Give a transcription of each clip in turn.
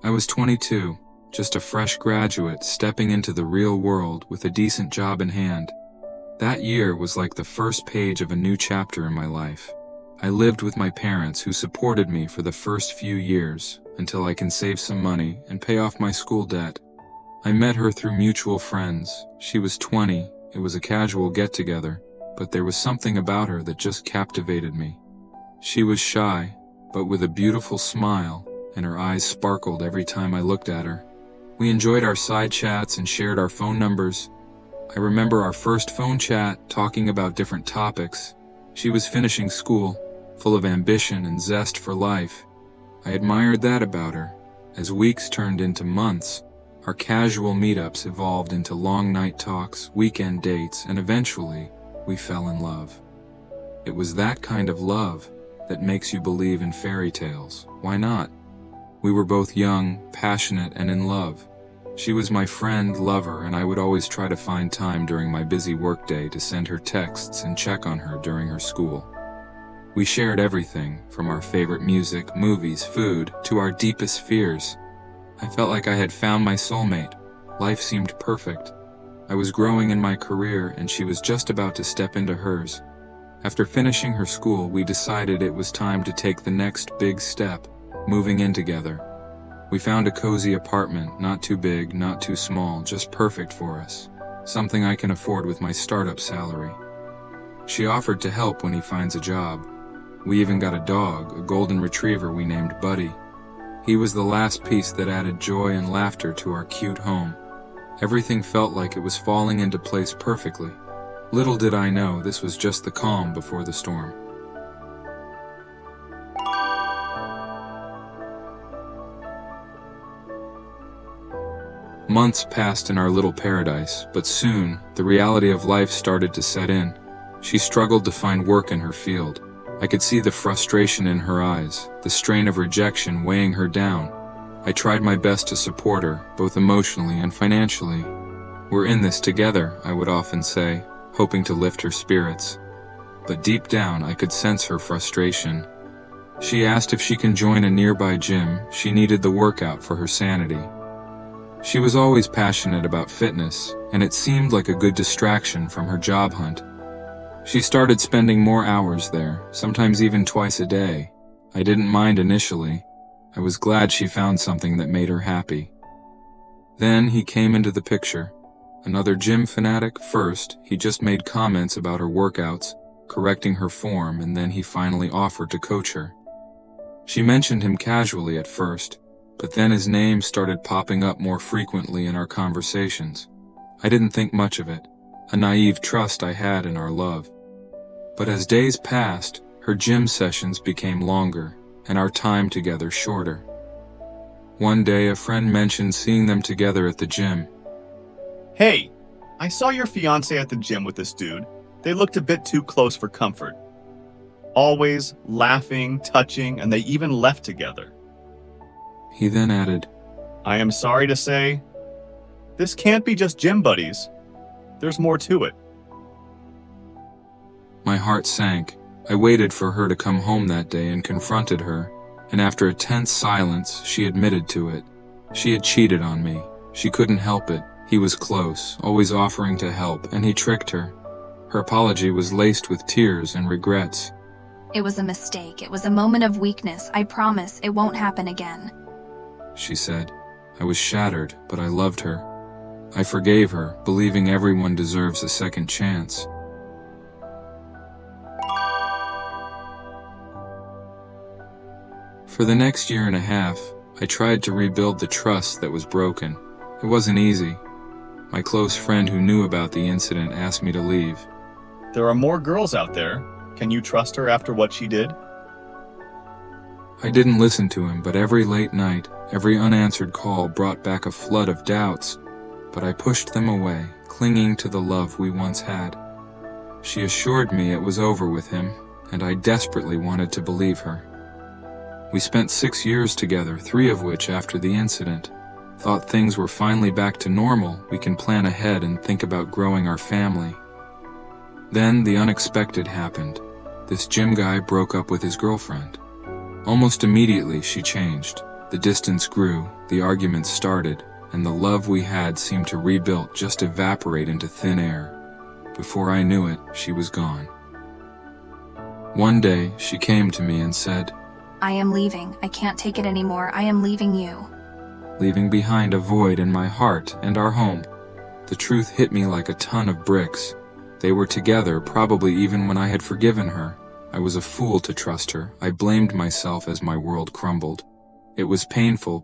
I was 22, just a fresh graduate stepping into the real world with a decent job in hand. That year was like the first page of a new chapter in my life. I lived with my parents who supported me for the first few years until I can save some money and pay off my school debt. I met her through mutual friends. She was 20, it was a casual get-together, but there was something about her that just captivated me. She was shy, but with a beautiful smile, and her eyes sparkled every time I looked at her. We enjoyed our side chats and shared our phone numbers. I remember our first phone chat, talking about different topics. She was finishing school, full of ambition and zest for life. I admired that about her. As weeks turned into months, our casual meetups evolved into long night talks, weekend dates, and eventually, we fell in love. It was that kind of love that makes you believe in fairy tales. Why not? We were both young, passionate, and in love. She was my friend, lover, and I would always try to find time during my busy workday to send her texts and check on her during her school. We shared everything, from our favorite music, movies, food, to our deepest fears. I felt like I had found my soulmate. Life seemed perfect. I was growing in my career, and she was just about to step into hers. After finishing her school, we decided it was time to take the next big step, moving in together. We found a cozy apartment, not too big, not too small, just perfect for us. Something I can afford with my startup salary. She offered to help when he finds a job. We even got a dog, a golden retriever we named Buddy. He was the last piece that added joy and laughter to our cute home. Everything felt like it was falling into place perfectly. Little did I know this was just the calm before the storm. Months passed in our little paradise, but soon, the reality of life started to set in. She struggled to find work in her field. I could see the frustration in her eyes, the strain of rejection weighing her down. I tried my best to support her, both emotionally and financially. "We're in this together," I would often say, hoping to lift her spirits. But deep down, I could sense her frustration. She asked if she can join a nearby gym. She needed the workout for her sanity. She was always passionate about fitness, and it seemed like a good distraction from her job hunt. She started spending more hours there, sometimes even twice a day. I didn't mind initially. I was glad she found something that made her happy. Then he came into the picture. Another gym fanatic. First, he just made comments about her workouts, correcting her form, and then he finally offered to coach her. She mentioned him casually at first, but then his name started popping up more frequently in our conversations. I didn't think much of it, a naive trust I had in our love. But as days passed, her gym sessions became longer, and our time together shorter. One day, a friend mentioned seeing them together at the gym. "Hey, I saw your fiancé at the gym with this dude. They looked a bit too close for comfort. Always laughing, touching, and they even left together." He then added, "I am sorry to say, this can't be just gym buddies. There's more to it." My heart sank. I waited for her to come home that day and confronted her, and after a tense silence, she admitted to it. She had cheated on me. She couldn't help it. He was close, always offering to help, and he tricked her. Her apology was laced with tears and regrets. "It was a mistake. It was a moment of weakness. I promise it won't happen again," she said. I was shattered, but I loved her. I forgave her, believing everyone deserves a second chance. For the next year and a half, I tried to rebuild the trust that was broken. It wasn't easy. My close friend who knew about the incident asked me to leave. "There are more girls out there. Can you trust her after what she did?" I didn't listen to him, but every late night, every unanswered call brought back a flood of doubts. But I pushed them away, clinging to the love we once had. She assured me it was over with him, and I desperately wanted to believe her. We spent 6 years together, 3 of which after the incident. thought things were finally back to normal, we can plan ahead and think about growing our family. Then the unexpected happened. This gym guy broke up with his girlfriend. Almost immediately she changed. The distance grew, the arguments started, and the love we had seemed to rebuild, just evaporate into thin air. Before I knew it, she was gone. One day, she came to me and said, I am leaving. I can't take it anymore. I am leaving you. leaving behind a void in my heart and our home. The truth hit me like a ton of bricks. They were together, probably even when I had forgiven her. I was a fool to trust her. I blamed myself as my world crumbled. It was painful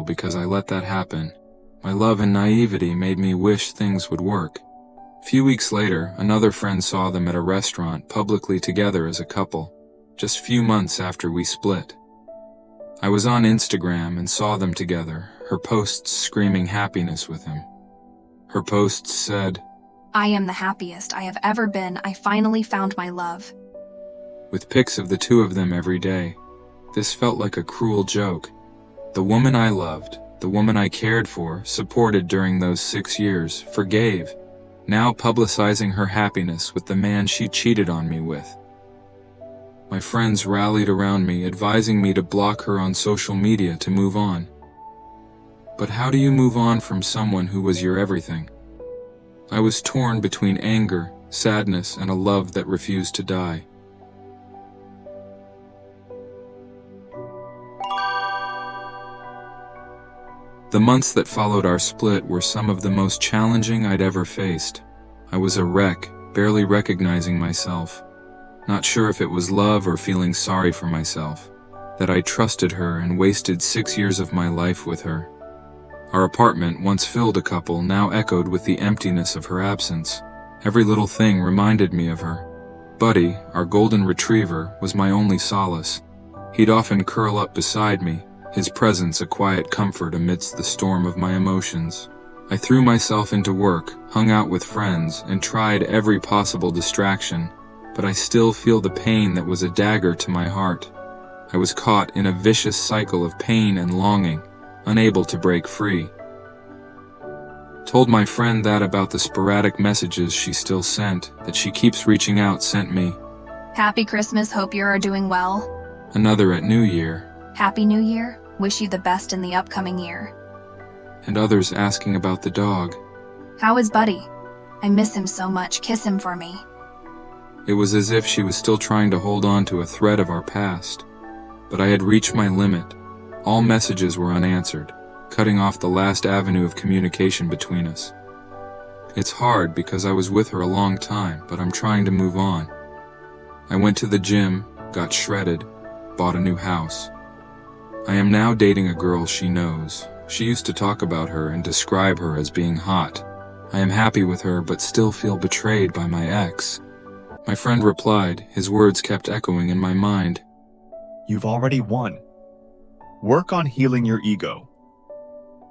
because I let that happen. My love and naivety made me wish things would work. Few weeks later, another friend saw them at a restaurant publicly together as a couple, just few months after we split. I was on Instagram and saw them together, her posts screaming happiness with him. Her posts said, I am the happiest I have ever been. I finally found my love. With pics of the two of them every day. This felt like a cruel joke. The woman I loved, the woman I cared for, supported during those 6 years, forgave, now publicizing her happiness with the man she cheated on me with. My friends rallied around me, advising me to block her on social media to move on. But how do you move on from someone who was your everything? I was torn between anger, sadness, and a love that refused to die. The months that followed our split were some of the most challenging I'd ever faced. I was a wreck, barely recognizing myself. Not sure if it was love or feeling sorry for myself, that I trusted her and wasted 6 years of my life with her. Our apartment, once filled a couple, now echoed with the emptiness of her absence. Every little thing reminded me of her. Buddy, our golden retriever, was my only solace. He'd often curl up beside me, his presence a quiet comfort amidst the storm of my emotions. I threw myself into work, hung out with friends, and tried every possible distraction, but I still feel the pain that was a dagger to my heart. I was caught in a vicious cycle of pain and longing, unable to break free. Told my friend that about the sporadic messages she still sent, that she keeps reaching out, sent me. Happy Christmas. Hope you are doing well. Another at New Year. Happy New Year. Wish you the best in the upcoming year. And others asking about the dog. How is Buddy? I miss him so much. Kiss him for me. It was as if she was still trying to hold on to a thread of our past. But I had reached my limit. All messages were unanswered, cutting off the last avenue of communication between us. It's hard because I was with her a long time, but I'm trying to move on. I went to the gym, got shredded, bought a new house. I am now dating a girl she knows. She used to talk about her and describe her as being hot. I am happy with her but still feel betrayed by my ex. My friend replied, his words kept echoing in my mind. You've already won. Work on healing your ego.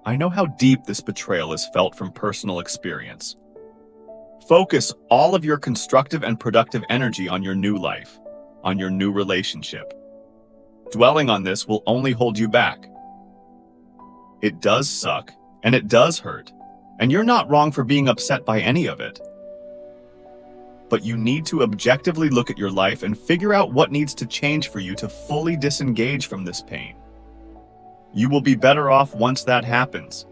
I know how deep this betrayal is felt from personal experience. Focus all of your constructive and productive energy on your new life, on your new relationship. Dwelling on this will only hold you back. It does suck, and it does hurt, and you're not wrong for being upset by any of it. But you need to objectively look at your life and figure out what needs to change for you to fully disengage from this pain. You will be better off once that happens.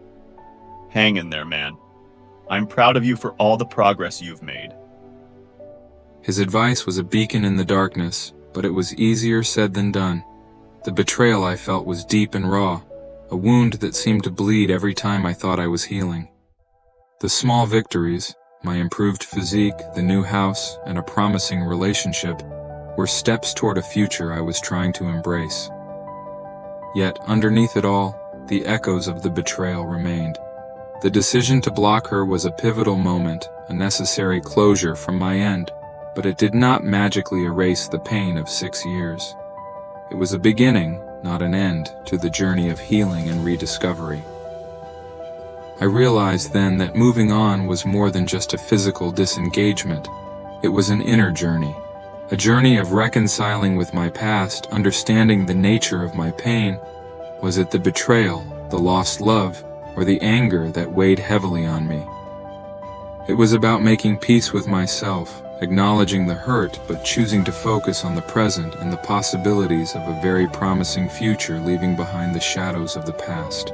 Hang in there, man. I'm proud of you for all the progress you've made. His advice was a beacon in the darkness, but it was easier said than done. The betrayal I felt was deep and raw, a wound that seemed to bleed every time I thought I was healing. The small victories, my improved physique, the new house, and a promising relationship, were steps toward a future I was trying to embrace. Yet, underneath it all, the echoes of the betrayal remained. The decision to block her was a pivotal moment, a necessary closure from my end, but it did not magically erase the pain of 6 years. It was a beginning, not an end, to the journey of healing and rediscovery. I realized then that moving on was more than just a physical disengagement. It was an inner journey, a journey of reconciling with my past, understanding the nature of my pain. Was it the betrayal, the lost love, or the anger that weighed heavily on me. It was about making peace with myself, acknowledging the hurt but choosing to focus on the present and the possibilities of a very promising future, leaving behind the shadows of the past.